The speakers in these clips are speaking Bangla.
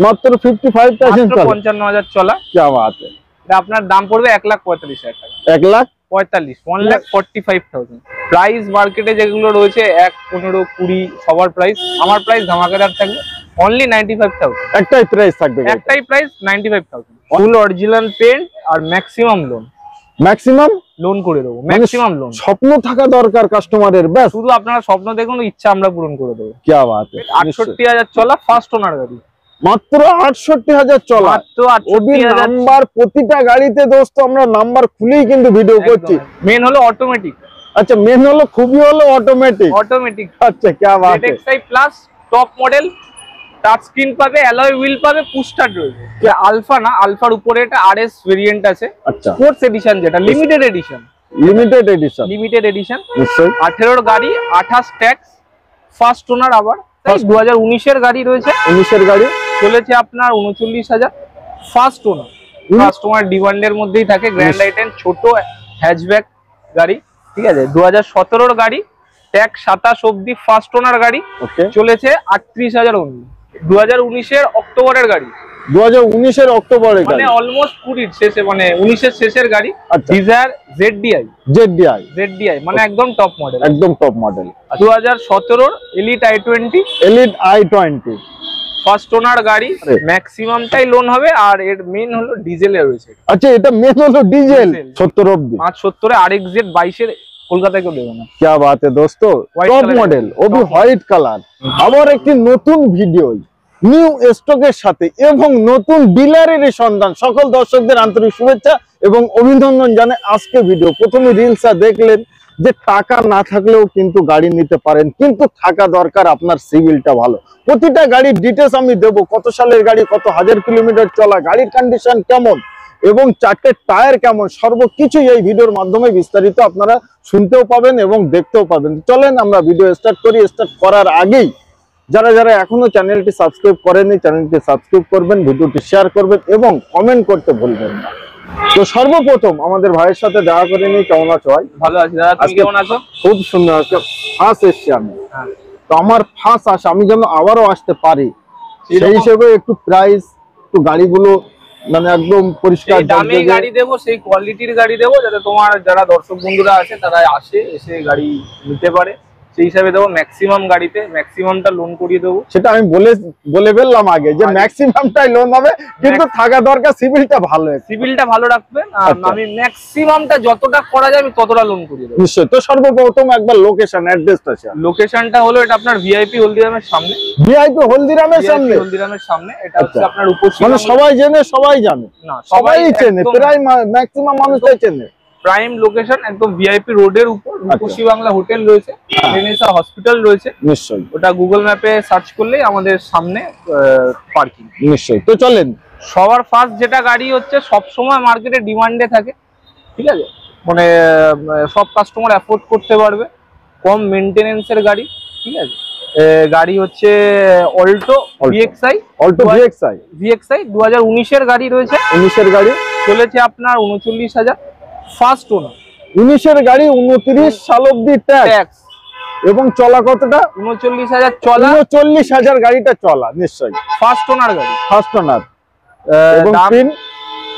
মাত্র 55,000 মাত্র 55,000 চলা। কি বাত है। এটা আপনার দাম পড়বে 1,45,000 টাকা। 1,45,000 প্রাইস মার্কেটে যেগুলো রয়েছে 1, 15, 20 সবার প্রাইস, আমার প্রাইস ধামাকাদার থাকবে অনলি 95,000। একটাই প্রাইস থাকবে, একটাই প্রাইস 95,000। ফুল অরিজিনাল পেন্ট আর ম্যাক্সিমাম লোন। ম্যাক্সিমাম লোন করে দেবো, ম্যাক্সিমাম লোন। স্বপ্ন থাকা দরকার কাস্টমারের, ব্যাস শুধু আপনারা স্বপ্ন দেখুন, ইচ্ছা আমরা পূরণ করে দেবো। কি বাত है। 68,000 চলা ফার্স্ট ওনার গাড়ি, মাত্র 68,000 চলা। মাত্র 68,000 নাম্বার প্রতিটা গাড়িতে দোস্ত আমরা নাম্বার খুলেই কিন্তু ভিডিও করছি। মেন হলো অটোমেটিক। আচ্ছা, মেন হলো খুবই হলো অটোমেটিক। আচ্ছা, কি বাত है। ZXi plus top model, touch screen পাবে, অ্যালয় হুইল পাবে, পুশ স্টার্ট রয়েছে। আলফা না, আলফার উপরে এটা আরএস ভেরিয়েন্ট আছে। আচ্ছা, স্পোর্টস এডিশন, যেটা লিমিটেড এডিশন। নিশ্চয়ই 18 গাড়ি, 28 ট্যাক্স, ফার্স্ট ওনার। আবার 2019 এর গাড়ি রয়েছে। 19 এর গাড়ি চলেছে আপনার 39,000। ফার্স্ট ওনার, কাস্টমার ডিমান্ডের মধ্যেই থাকে। গ্র্যান্ড আইটেন ছোট হ্যাচব্যাক গাড়ি, ঠিক আছে। 2017 গাড়ি, ট্যাক্স 27 অব্দি, ফার্স্ট ওনার গাড়ি। চলেছে 38,000 অব্দি। 2019 এর অক্টোবরের গাড়ি, 2019 এর অক্টোবরের গাড়ি, মানে অলমোস্ট 20 শেষে, মানে 19 এর শেষের গাড়ি। ডিজায়ার ZDI মানে একদম টপ মডেল, একদম top model. 2017 elite i20 first owner গাড়ি। ম্যাক্সিমামটাই লোন হবে, আর এর মেন হলো ডিজেলে রয়েছে। আচ্ছা, এটা মেন হলো ডিজেল 70 অবধি। 570 এ RXZ 22 কলকাতায় কেউ দেবে না। কি বাত है दोस्तों, টপ মডেল, ওবি হোয়াইট কালার। আবার একটি নতুন ভিডিও নিউ স্টকের সাথে এবং নতুন ডিলারের সন্ধান। সকল দর্শকদের আন্তরিক শুভেচ্ছা এবং অভিনন্দন জানাই। আজকে ভিডিও প্রথমে রিলসটা দেখলেন যে টাকা না থাকলেও কিন্তু গাড়ি নিতে পারেন, কিন্তু থাকা দরকার আপনার সিভিলটা ভালো। প্রতিটা গাড়ির ডিটেলস আমি দেবো, কত সালের গাড়ি, কত হাজার কিলোমিটার চলা, গাড়ির কন্ডিশন কেমন এবং চারটে টায়ার কেমন, সর্বকিছু এই ভিডিওর মাধ্যমে বিস্তারিত আপনারা শুনতেও পাবেন এবং দেখতেও পাবেন। চলেন আমরা ভিডিও স্টার্ট করি। স্টার্ট করার আগেই যারা যারা এখনো চ্যানেলটি সাবস্ক্রাইব করেননি, চ্যানেলটি সাবস্ক্রাইব করবেন, ভিডিওটি শেয়ার করবেন এবং কমেন্ট করতে ভুলবেন না। তো সর্বপ্রথম আমাদের ভাইয়ের সাথে দেখা করে নিই। কেমন আছো ভাই? ভালো আছি দাদা, তুমি কেমন আছো? খুব সুন্দর। আজকে ফার্স্ট এসেছি আমি, তো আমার ফার্স্ট আসা, আমি যেন আবারও আসতে পারি সেই হিসেবে একটু প্রাইস, একটু গাড়িগুলো মানে একদম পরিষ্কার দামি গাড়ি দেবো, সেই কোয়ালিটির গাড়ি দেবো, যাতে তোমার যারা দর্শক বন্ধুরা আছে তারা এসে গাড়ি নিতে পারে, সেই হিসাবে দেবো। ম্যাক্সিমাম গাড়িতে ম্যাক্সিমামটা লোন করিয়ে দেবো। সেটা আমি বলে ফেললাম আগে যে ম্যাক্সিমামটাই লোন হবে, কিন্তু থাকা দরকার সিভিলটা ভালো, সিভিলটা ভালো রাখবেন। আমি ম্যাক্সিমামটা যতটা করা যায় আমি ততটা লোন করিয়ে দেবো। নিশ্চয়ই। তো সর্বপ্রথম একবার লোকেশন অ্যাড্রেসটা শেয়ার। লোকেশনটা হলো এটা আপনার ভিআইপি হলদিরামের সামনে। ভিআইপি হলদিরামের সামনে এটা হচ্ছে আপনার উপস্থিত, মানে সবাই জেনে, সবাই জানে না, সবাই চেনে, প্রায় ম্যাক্সিমাম মানুষই চেনে। প্রাইম লোকেশন, একদম ভিআইপি রোডের উপর। রূপসী বাংলা হোটেল রয়েছে, রেনেসা হসপিটাল রয়েছে। নিশ্চয়ই, ওটা গুগল ম্যাপে সার্চ করলেই আমাদের সামনে পার্কিং। নিশ্চয়ই। তো চলেন, সবার ফার্স্ট যেটা গাড়ি হচ্ছে সব সময় মার্কেটে ডিমান্ডে থাকে, ঠিক আছে, মানে সব কাস্টমার অ্যাফোর্ড করতে পারবে, কম মেইনটেনেন্সের গাড়ি, ঠিক আছে। গাড়ি হচ্ছে অল্টো VXi। 2019 এর গাড়ি রয়েছে। 19 এর গাড়ি চলেছে আপনার 39,000। ফার্স্ট ওনার 19 এর গাড়ি, 29 সাল অবধি ট্যাক্স এবং চলা কতটা? 39,000 চলা। 39,000 গাড়িটা চলা। নিশ্চয়ই ফার্স্ট ওনার গাড়ি, ফার্স্ট ওনার। এবং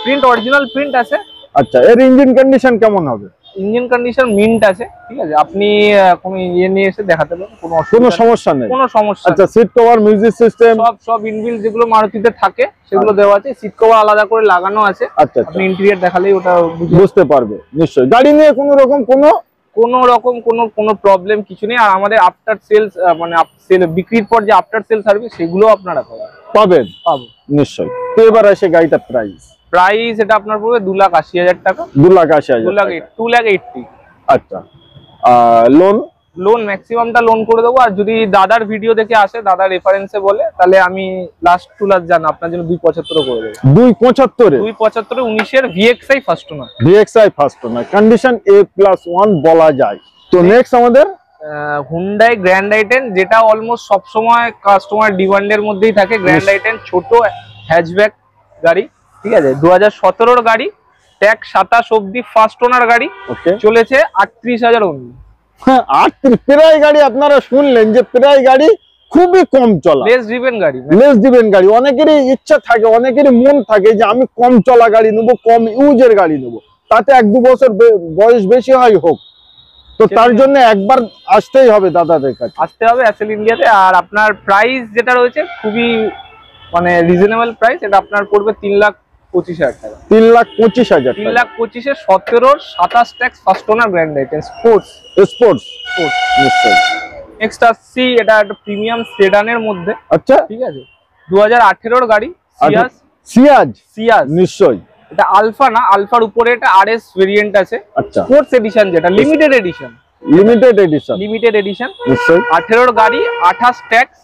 প্রিন্ট অরিজিনাল প্রিন্ট আছে। আচ্ছা, এর ইঞ্জিন কন্ডিশন কেমন হবে? ইঞ্জিন কন্ডিশন মিন্ট আছে, ঠিক আছে। আপনি কোনো ইয়ে নিয়ে এসে দেখাতে পারেন, কোনো সমস্যা নেই, কোনো সমস্যা। আচ্ছা, সিট কভার, মিউজিক সিস্টেম সব ইনবিল্ট যেগুলো মারুতিতে থাকে সেগুলো দেওয়া আছে। সিট কভার আলাদা করে লাগানো আছে। আচ্ছা, আপনি ইন্টেরিয়র দেখালেই ওটা বুঝতে পারবে। নিশ্চয়ই। গাড়ি নিয়ে কোনো রকম কোনো প্রবলেম কিছু নেই। আর আমাদের আফটার সেলস, মানে বিক্রির পর যে আফটার সেল সার্ভিস, সেগুলো আপনারা পাবেন। নিশ্চয়ই। তো এবার আসে গাড়িটার প্রাইস এটা আপনার পড়বে 2,80,000 টাকা। 2,80,000। আচ্ছা, লোন ম্যাক্সিমামটা লোন করে দেবো। আর যদি দাদার ভিডিও দেখে আসে, দাদার রেফারেন্সে বলে, তাহলে আমি লাস্ট টু লাস্ট জান আপনার জন্য 2,75 করে দেবো। 2,75 19 এর VXi first owner. Condition A+1 বলা যায়। তো নেক্সট আমাদের হুন্ডাই গ্র্যান্ড আইটেন, যেটা অলমোস্ট সব সময় কাস্টমার ডিমান্ডের মধ্যেই থাকে। গ্র্যান্ড আইটেন ছোট হ্যাচব্যাক গাড়ি, ঠিক আছে। 2017 গাড়ি, ট্যাক্স 27 অব্দি, ফার্স্ট ওনার গাড়ি। চলেছে 38,000 অব্দি। 38 প্রায় গাড়ি, আপনারা শুনলেন যে প্রায় গাড়ি খুবই কম চলা, লেস ড্রিভেন গাড়ি, লেস ড্রিভেন গাড়ি। অনেকেরই ইচ্ছা থাকে, অনেকেরই মন থাকে যে আমি কম চলা গাড়ি নেবো, কম ইউজের গাড়ি নেবো, তাতে 1-2 বছর বয়স বেশি হয় হোক, তো তার জন্য একবার আসতেই হবে দাদাদের কাছে, আসতে হবে অ্যাসেল ইন্ডিয়াতে। আর আপনার প্রাইস যেটা রয়েছে খুবই মানে রিজনেবল প্রাইস, এটা আপনার পড়বে 3,25,000 টাকা। 3,25,000 টাকা। 3,25,000 17 27 ট্যাক্স ফার্স্ট ওনার গ্র্যান্ড আইটেম স্পোর্টস। স্পোর্টস নিশ্চয়ই। নেক্সট আসছি, এটা একটা প্রিমিয়াম সেডানের মধ্যে, আচ্ছা ঠিক আছে, 2018 গাড়ি, সিয়াজ। সিয়াজ নিশ্চয়ই। এটা আলফা না, আলফার উপরে এটা আরএস ভেরিয়েন্ট আছে। আচ্ছা, স্পোর্টস এডিশন, যেটা লিমিটেড এডিশন, লিমিটেড এডিশন নিশ্চয়ই। 18 গাড়ি, 28 ট্যাক্স,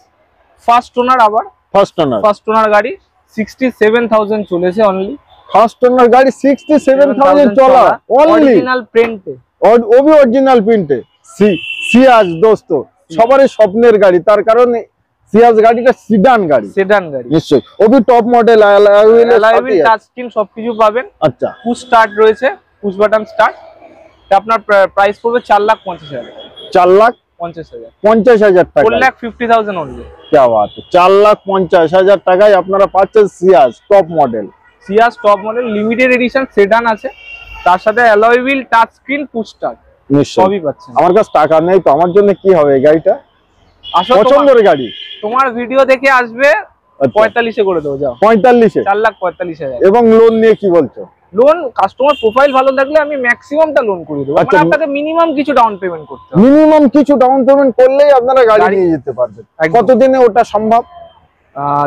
ফার্স্ট ওনার। আবার ফার্স্ট ওনার গাড়ি, 67,000 চলেছে অনলি। ফার্স্ট ওনার গাড়ি 67,000 চলা অনলি, অরিজিনাল প্রিন্টে, ওবি অরিজিনাল প্রিন্টে। সিয়াজ দোস্ত সবারই স্বপ্নের গাড়ি, তার কারণ সিয়াজ গাড়িটা সেডান গাড়ি নিশ্চয়ই। ওবি top model, alloy touch screen সবকিছু পাবেন। আচ্ছা, পুশ স্টার্ট রয়েছে, পুশ বাটন স্টার্ট। এটা আপনার প্রাইস পড়বে 4,50,000। 4,50,000 টাকা, 4,50,000 অনলি। क्या बात है, 4,50,000 টাকায় আপনারা পাচ্ছেন সিয়াজ top model. Limited edition sedan আছে, তার সাথে alloy wheel, touch screen, push start সবই পাচ্ছেন। আমার কাছে টাকা নেই তো আমার জন্য কি হবে, গাড়িটা পছন্দের গাড়ি, তোমার ভিডিও দেখে আসবে, 45 এ করে দেবো, যাও 45 এ, 4,45,000। এবং লোন নিয়ে কি বলছো? লোন কাস্টমার প্রোফাইল ভালো থাকলে আমি ম্যাক্সিমামটা লোন করে দেবো। মানে আপনাকে মিনিমাম কিছু ডাউন পেমেন্ট করতে হবে, মিনিমাম কিছু ডাউন পেমেন্ট করলেই আপনারা গাড়ি নিয়ে যেতে পারবেন। কতদিনে ওটা সম্ভব?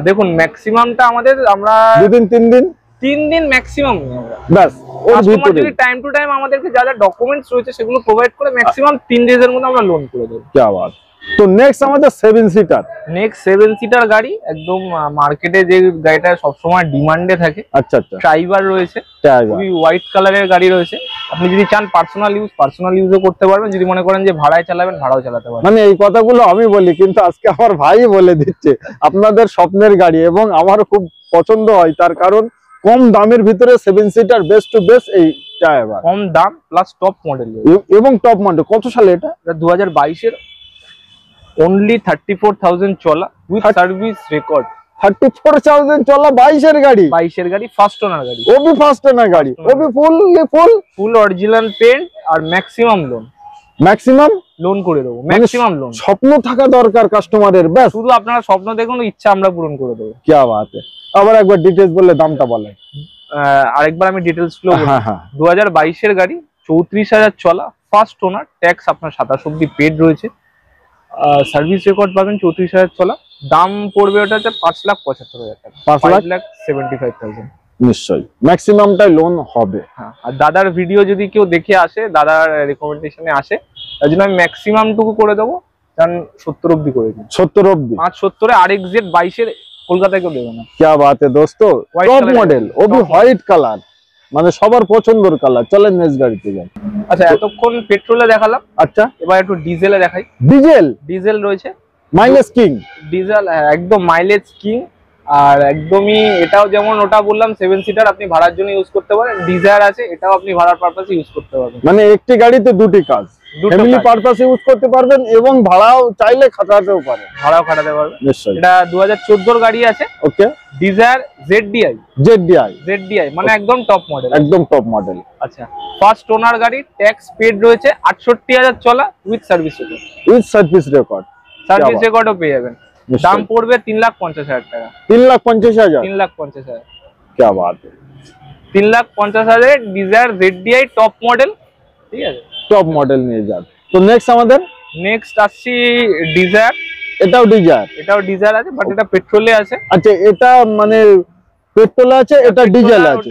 দেখুন ম্যাক্সিমামটা আমরা 2 দিন 3 দিন ম্যাক্সিমাম, ব্যাস ওর ভিতরে টাইম টু টাইম আমাদেরকে যা যা ডকুমেন্টস রয়েছে সেগুলো প্রোভাইড করে ম্যাক্সিমাম 3 ডেজের মধ্যে আমরা লোন করে দেবো। क्या बात। তো নেক্সট আমাদের 7 সিটার। নেক্সট 7 সিটার গাড়ি, একদম মার্কেটে যে গাড়িটা সবসময় ডিমান্ডে থাকে। আচ্ছা, ট্রাইবার রয়েছে, খুবই হোয়াইট কালারের গাড়ি রয়েছে। আপনি যদি চান পার্সোনাল ইউজও করতে পারবেন, যদি মনে করেন যে ভাড়ায় চালাবেন ভাড়াও চালাতে পারবেন। মানে এই কথাগুলো আমি বলি, কিন্তু আজকে আমার ভাই বলে দিচ্ছে আপনাদের স্বপ্নের গাড়ি, এবং আমারও খুব পছন্দ হয়, তার কারণ কম দামের ভিতরে 7 সিটার বেস্ট টু বেস্ট এই ট্রাইবার, কম দাম প্লাস টপ মডেল, এবং টপ মডেল। কত সালে এটা? 2022 এর, অনলি 34,000 চলা উইথ সার্ভিস রেকর্ড। 34,000 চলা 22 এর গাড়ি, ফার্স্ট ওনার গাড়ি, ওবি ফার্স্ট ওনার গাড়ি, ওবি ফুল অরিজিনাল পেন্ট, আর ম্যাক্সিমাম লোন করে দেবো। ম্যাক্সিমাম লোন, স্বপ্ন থাকা দরকার কাস্টমারের, ব্যাস শুধু আপনারা স্বপ্ন দেখুন, ইচ্ছা আমরা পূরণ করে দেবো। কি বাত। আবার একবার ডিটেইলস বললে, দামটা বলেন আরেকবার আমি ডিটেইলস গুলো বলি। 2022 এর গাড়ি, 34,000 চলা, ফার্স্ট ওনার, ট্যাক্স আপনার 27 অব্দি পেড রয়েছে, সার্ভিস রেকর্ড পাবেন, 34,000 চলা। দাম পড়বে ওটা হচ্ছে 5,75,000 টাকা, 5,75,000 নিশ্চয়ই। ম্যাক্সিমামটাই লোন হবে। হ্যাঁ, আর দাদার ভিডিও যদি কেউ দেখে আসে, দাদার রেকমেন্ডেশনে আসে, তার জন্য আমি ম্যাক্সিমাম টুকু করে দেবো, কারণ 70 অব্দি করে দিই। 70 অব্দি, 570 RXZ 22 এর কলকাতায় কেউ দেবে না। क्या बात है दोस्तो, টপ মডেল, ওবি হোয়াইট কালার, মানে সবার পছন্দের কালার। চলেন নেক্সট গাড়িতে যাই। আচ্ছা, এতক্ষণ পেট্রোলে দেখালাম, আচ্ছা এবার একটু ডিজেলে দেখাই। ডিজেল রয়েছে, মাইলেজ কিং ডিজেল, একদম মাইলেজ কিং। আর একদমই এটাও যেমন ওটা বললাম 7 সিটার, আপনি ভাড়ার জন্য ইউজ করতে পারেন। ডিজায়ার আছে, এটাও আপনি ভাড়ার পারপাসে ইউজ করতে পারবেন। মানে একটি গাড়িতে দুটি কাজ, ফ্যামিলি পারপাসে ইউজ করতে পারবেন, এবং ভাড়াও চাইলে খাটাতেও পারেন, খাটাতে পারবেন নিশ্চয়ই। এটা 2014 এর গাড়ি আছে। ওকে, ডিজায়ার ZDI, মানে একদম টপ মডেল। আচ্ছা, ফার্স্ট ওনার গাড়ি, ট্যাক্স পেড রয়েছে, 68,000 চলা উইথ সার্ভিস রেকর্ড, সার্ভিস রেকর্ডও পেয়ে যাবেন। দাম পড়বে 3,50,000 টাকা, 3,50,000। क्या बात है, 3,50,000 ডিজায়ার ZDI টপ মডেল, ঠিক আছে, টপ মডেল নিয়ে যান। তো নেক্সট আসছি ডিজায়ার। এটাও ডিজায়ার আছে, বাট এটা পেট্রোলে আছে। আচ্ছা, এটা মানে পেট্রোলে আছে, এটা ডিজেল আছে,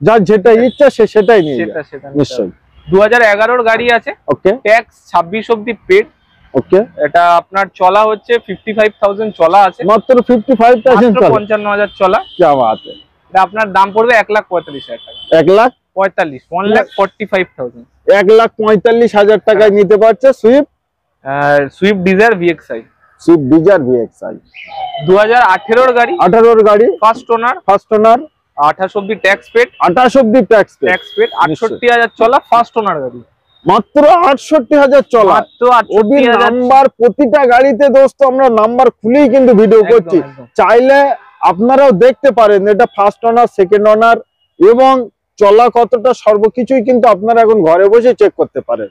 যার যেটা ইচ্ছা সে সেটাই নিয়ে যাবে, নিশ্চয়ই। 2011 এর গাড়ি আছে। ওকে, ট্যাক্স 26 অব্দি পেড। ওকে, এটা আপনার চলা হচ্ছে 55,000 চলা আছে, মাত্র 55,000 চলা, 55,000 চলা। क्या बात है, এটা আপনার দাম পড়বে 1,45,000 টাকা, 1,45,000 1,45,000 টাকায় নিতে পারছে সুইফট ডিজায়ার VXI। 2018 এর গাড়ি, 18 এর গাড়ি, ফার্স্ট ওনার, 28 অব্দি ট্যাক্স পেড, 28 অব্দি ট্যাক্স পেড, 68,000 চলা, ফার্স্ট ওনার গাড়ি। মাত্র 68,000 চলা। মাত্র ওবির 68,000 নাম্বার প্রতিটা গাড়িতে দোস্ত আমরা নাম্বার খুলেই কিন্তু ভিডিও করছি, চাইলে আপনারাও দেখতে পারেন এটা ফার্স্ট ওনার, সেকেন্ড ওনার এবং চলা কতটা সর্বকিছুই কিন্তু আপনারা এখন ঘরে বসে চেক করতে পারেন।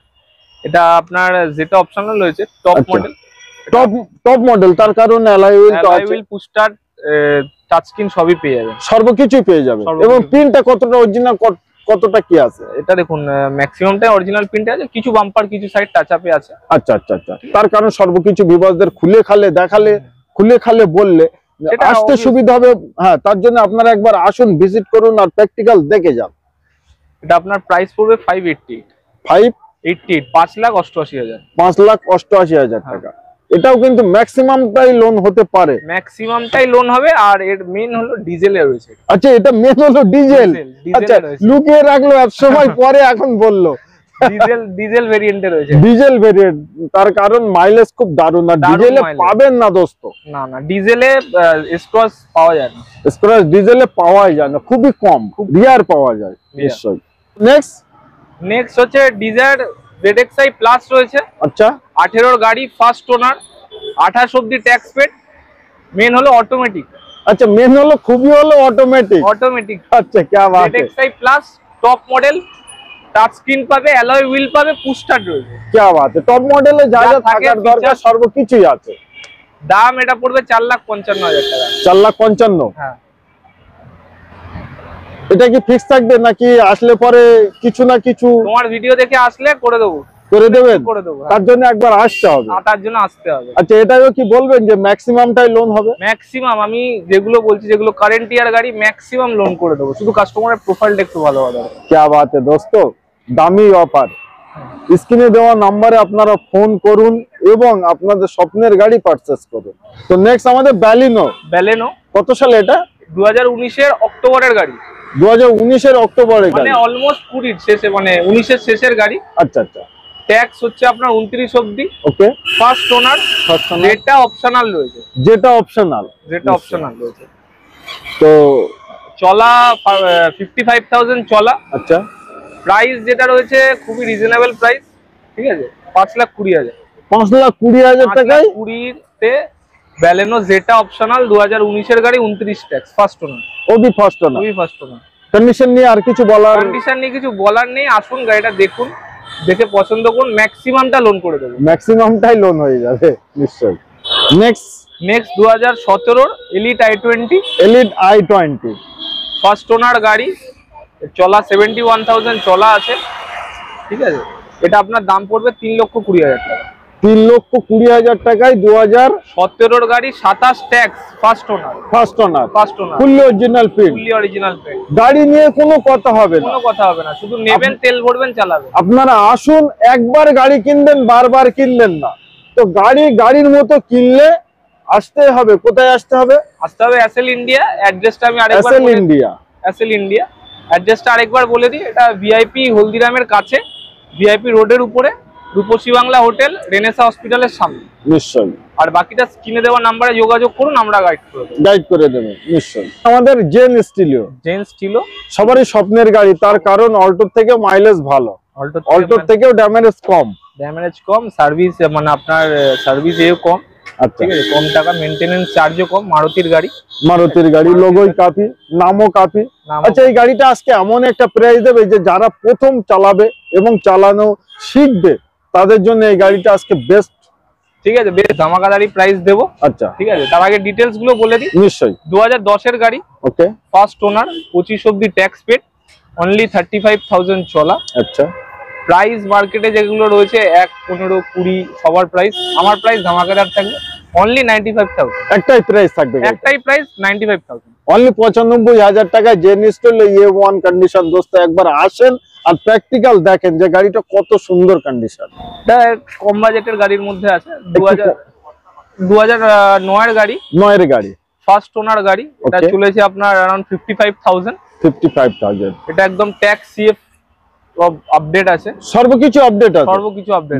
এটা আপনার যেটা অপশনাল রয়েছে টপ মডেল, টপ মডেল, তার কারণ অ্যালয় হুইল তো আছে, পুশ স্টার্ট, টাচ স্ক্রিন সবই পেয়ে যাবেন, সর্বকিছুই পেয়ে যাবেন। এবং প্রিন্টটা কতটা অরিজিনাল, কতটা কি আছে এটা দেখুন, ম্যাক্সিমামটাই অরিজিনাল প্রিন্ট আছে, কিছু বাম্পার কিছু সাইড টাচ আপে আছে। আচ্ছা আচ্ছা আচ্ছা, তার কারণ সর্বকিছু ভিউয়ারদের খুলে খালে দেখালে, খুলে খালে বললে আসতে সুবিধা হবে। হ্যাঁ, তার জন্য আপনারা একবার আসুন, ভিজিট করুন আর প্র্যাকটিক্যাল দেখে যান। এটা আপনার প্রাইস পড়বে 588, 5,88,000, 5,88,000 টাকা। এটাও কিন্তু ম্যাক্সিমামটাই লোন হতে পারে, ম্যাক্সিমামটাই লোন হবে। আর এর মেইন হলো ডিজেলে রয়েছে। আচ্ছা, এটা মেন হলো ডিজেল। আচ্ছা, লুকিয়ে রাখলো এক সময় পরে এখন বললো ডিজেল ভেরিয়েন্টে রয়েছে, ডিজেল ভেরিয়েন্ট। তার কারণ মাইলেজ খুব দারুণ, আর ডিজেলে পাবেন না দোস্ত। না ডিজেলে স্ক্র্যাচ পাওয়া যায় না, স্ক্র্যাচ ডিজেলে পাওয়াই যায় না, খুবই কম, রিয়ার পাওয়া যায় নিশ্চয়ই। নেক্সট হচ্ছে ডিজায়ার ZXi প্লাস রয়েছে। আচ্ছা, 18 গাড়ি, ফার্স্ট ওনার, 28 অবধি ট্যাক্স পেড, মেন হলো অটোমেটিক। আচ্ছা, মেন হলো খুবই হলো অটোমেটিক। আচ্ছা, কি বাত है, ZXi plus top model, touch screen পাবে, অ্যালয় হুইল পাবে, পুশ স্টার্ট রয়েছে। কি বাত है, টপ মডেলে যা যা থাকার দরকার সর্বকিছুই আছে। দাম এটা পড়বে 4,55,000 টাকা। 4,55,000। হ্যাঁ, এটা কি ফিক্স থাকবে নাকি আসলে পরে কিছু না কিছু তোমার ভিডিও দেখে আসলে করে দেবো? করে দেবেন, করে দেবো। তার জন্য একবার আসতে হবে, তার জন্য আসতে হবে। আচ্ছা, এটাও কি বলবেন যে ম্যাক্সিমামটাই লোন হবে? ম্যাক্সিমাম আমি যেগুলো বলছি, যেগুলো কারেন্ট ইয়ার গাড়ি, ম্যাক্সিমাম লোন করে দেবো, শুধু কাস্টমারের প্রোফাইলটা একটু ভালো হবে। কি বাত है দোস্ত, দামি অফার। স্ক্রিনে দেওয়া নম্বরে আপনারা ফোন করুন এবং আপনাদের স্বপ্নের গাড়ি পারচেজ করুন। তো নেক্সট আমাদের ব্যালেনো। কত সালে এটা? 2019-এর অক্টোবরের গাড়ি। 2019-এর অক্টোবরে মানে অলমোস্ট 20-এর শেষে, মানে 19-এর শেষের গাড়ি। আচ্ছা আচ্ছা, ট্যাক্স হচ্ছে আপনার 29 অবধি। ওকে, ফার্স্ট ওনার, যেটা অপশনাল রয়েছে, যেটা অপশনাল রয়েছে। তো চলা 55,000 চলা। আচ্ছা, প্রাইস যেটা রয়েছে খুবই রিজনেবল প্রাইস, ঠিক আছে, 5,20,000। 5,20,000 টাকায় 20-তে ব্যালেনো যেটা অপশনাল, 2019-এর গাড়ি, 29 ট্যাক্স, ফার্স্ট ওনার। ওবি ফার্স্ট ওনার। কন্ডিশন নিয়ে আর কিছু বলার? কন্ডিশন নিয়ে কিছু বলার নেই, আসুন গাড়িটা দেখুন, দেখে পছন্দ করুন, ম্যাক্সিমামটা লোন করে দেবো। ম্যাক্সিমামটাই লোন হয়ে যাবে নিশ্চয়ই। নেক্সট 2017-র এলিট i20, ফার্স্ট ওনার গাড়ি, চলা 71,000 চলা আছে, ঠিক আছে। এটা আপনার দাম পড়বে 3,20,000 টাকা। 3,20,000 টাকায় 2017-র গাড়ি, 27 ট্যাক্স, ফার্স্ট ওনার। Fully original print. গাড়ি নিয়ে কোনো কথা হবে না, শুধু নেবেন, তেল ভরবেন, চালাবেন। আপনারা আসুন, একবার গাড়ি কিনবেন, বারবার কিনবেন না। তো গাড়ির মতো কিনলে আসতে হবে, কোথায় আসতে হবে? অ্যাসেল ইন্ডিয়া। অ্যাড্রেসটা আমি আরেকবার অ্যাসেল ইন্ডিয়া অ্যাড্রেসটা আরেকবার বলে দিই। এটা ভিআইপি হলদিরামের কাছে, ভিআইপি রোডের উপরে, রূপসী বাংলা হোটেল, রেনেসা হসপিটালের সামনে। নিশ্চয়ই। আর বাকিটা স্ক্রিনে দেওয়া নাম্বারে যোগাযোগ করুন, আমরা গাইড করে দেব। নিশ্চয়ই। আমাদের জেন স্টিলো সবারই স্বপ্নের গাড়ি, তার কারণ অল্টোর থেকে মাইলেজ ভালো, অল্টোর থেকেও ড্যামেজ কম, সার্ভিস মানে আপনার সার্ভিস এও কম। আচ্ছা, ঠিক আছে, কম টাকা, মেইনটেনেন্স চার্জও কম। মারুতির গাড়ি, লোগোই কাফি, নামও কাফি। আচ্ছা, এই গাড়িটা আজকে এমন একটা প্রাইস দেবে যে যারা প্রথম চালাবে এবং চালানো শিখবে তাদের জন্য এই গাড়িটা আজকে বেস্ট। ঠিক আছে, বেশ ধামাকাদারি প্রাইস দেবো। আচ্ছা, ঠিক আছে, তার আগে ডিটেলস গুলো বলে দিই। নিশ্চয়ই। 2010-এর গাড়ি, ওকে, ফার্স্ট ওনার, 25 অবধি ট্যাক্স পেড, অনলি 35,000 চলা। আচ্ছা, প্রাইস মার্কেটে যেগুলো রয়েছে 1, 15, 20 সবার প্রাইস, আমার প্রাইস ধামাকাদার থাকবে অনলি 95,000। একটাই প্রাইস থাকবে, 95,000, অনলি 95,000 টাকায় জেন স্টিল A1 কন্ডিশন। দোস্ত একবার আসেন আর প্র্যাকটিক্যাল দেখেন যে গাড়িটা কত সুন্দর কন্ডিশন। এটা কম বাজেটের গাড়ির মধ্যে আছে। 2009-এর গাড়ি, 9-এর গাড়ি, ফার্স্ট ওনার গাড়ি। এটা চলেছে আপনার अराउंड 55,000। এটা একদম ট্যাক্স সিএফ আপডেট আছে, সর্বকিছু আপডেট আছে,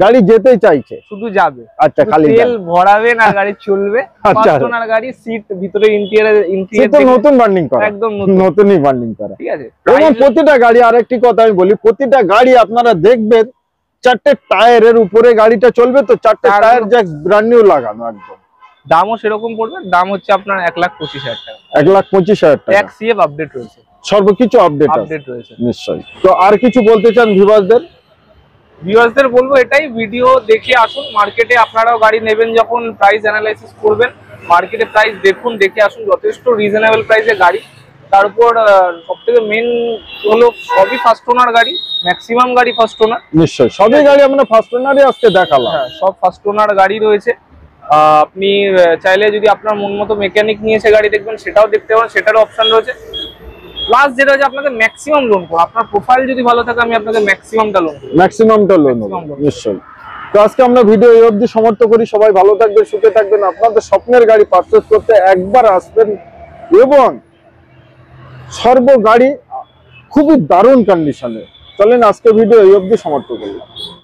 গাড়ি যেতেই চাইছে, শুধু যাবে। আচ্ছা, খালি তেল ভরাবে না, গাড়ি চলবে। ফার্স্ট ওনার গাড়ি, সিট ভিতরে ইন্টেরিয়র তো নতুন বার্নিং করা, একদম নতুনই বার্নিং করা। ঠিক আছে, এবং প্রতিটা গাড়ি, আরেকটি কথা আমি বলি, প্রতিটা গাড়ি আপনারা দেখবেন চারটে টায়ারের উপরে গাড়িটা চলবে তো, চারটে টায়ার জ্যাক ব্র্যান্ড নিউ লাগানো একদম। দামও সেরকম পড়বে, দাম হচ্ছে আপনার 1,25,000 টাকা। 1,25,000 টাকা। ট্যাক্স সিএফ আপডেট রয়েছে, সর্বকিছু আপডেট রয়েছে নিশ্চয়ই। তো আর কিছু বলতে চান ভিউয়ারদের? ভিউয়ারদের বলবো এটাই, ভিডিও দেখে আসুন মার্কেটে, আপনারাও গাড়ি নেবেন যখন প্রাইস অ্যানালাইসিস করবেন, মার্কেটে প্রাইস দেখুন, দেখে আসুন, যথেষ্ট রিজনেবল প্রাইসে গাড়ি। তার উপর সবথেকে মেন হলো সবই ফার্স্ট ওনার গাড়ি, ম্যাক্সিমাম গাড়ি ফার্স্ট ওনার। নিশ্চয়ই সবই গাড়ি আমরা ফার্স্ট ওনারই আজকে দেখালাম। হ্যাঁ, সব ফার্স্ট ওনার গাড়ি রয়েছে। আপনি চাইলে যদি আপনার মন মতো মেকানিক নিয়ে এসে গাড়ি দেখবেন সেটাও দেখতে পারেন, সেটারও অপশন রয়েছে। প্লাস যেটা হচ্ছে আপনাকে ম্যাক্সিমাম লোন করবো, আপনার প্রোফাইল যদি ভালো থাকে আমি আপনাকে ম্যাক্সিমামটা লোন করবো। ম্যাক্সিমামটা লোন নিশ্চয়ই। তো আজকে আমরা ভিডিও এই অবধি সমাপ্ত করি। সবাই ভালো থাকবেন, সুখে থাকবেন। আপনাদের স্বপ্নের গাড়ি পারচেজ করতে একবার আসবেন, এবং সর্ব গাড়ি খুবই দারুণ কন্ডিশনে। চলেন আজকে ভিডিও এই অবধি সমাপ্ত করলাম।